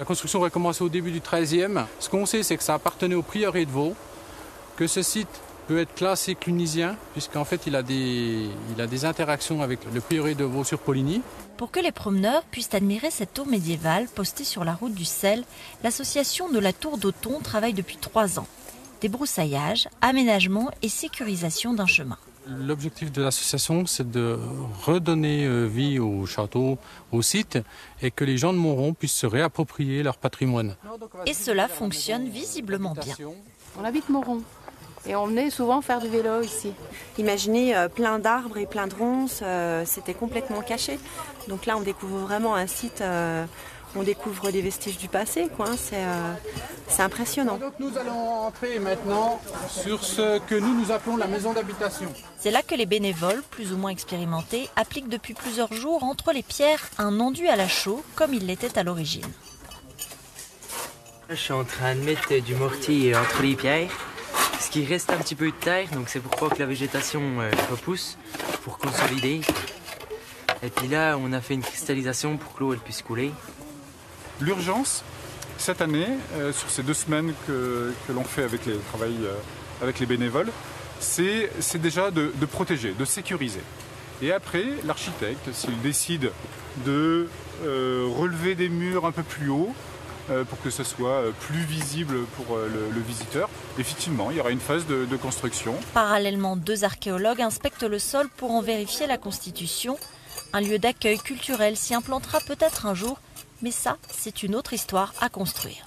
La construction aurait commencé au début du XIIIe. Ce qu'on sait, c'est que ça appartenait au prieuré de Vaux, que ce site peut être classé clunisien, puisqu'en fait il a des interactions avec le prieuré de Vaux sur Poligny. Pour que les promeneurs puissent admirer cette tour médiévale postée sur la route du sel, l'association de la Tour d'Auton travaille depuis 3 ans. Débroussaillage, aménagement et sécurisation d'un chemin. L'objectif de l'association, c'est de redonner vie au château, au site, et que les gens de Montrond puissent se réapproprier leur patrimoine. Et cela fonctionne visiblement bien. On habite Montrond et on venait souvent faire du vélo ici. Imaginez plein d'arbres et plein de ronces, c'était complètement caché. Donc là, on découvre vraiment un site, on découvre des vestiges du passé, quoi. C'est impressionnant. Donc nous allons entrer maintenant sur ce que nous appelons la maison d'habitation. C'est là que les bénévoles, plus ou moins expérimentés, appliquent depuis plusieurs jours entre les pierres un enduit à la chaux, comme il l'était à l'origine. Je suis en train de mettre du mortier entre les pierres, parce qu'il reste un petit peu de terre, donc c'est pourquoi que la végétation repousse, pour consolider. Et puis là, on a fait une cristallisation pour que l'eau puisse couler. L'urgence, cette année, sur ces 2 semaines que l'on fait avec les bénévoles, c'est déjà de protéger, de sécuriser. Et après, l'architecte, s'il décide de relever des murs un peu plus haut, pour que ce soit plus visible pour le visiteur, effectivement, il y aura une phase de construction. Parallèlement, 2 archéologues inspectent le sol pour en vérifier la constitution. Un lieu d'accueil culturel s'y implantera peut-être un jour, mais ça, c'est une autre histoire à construire.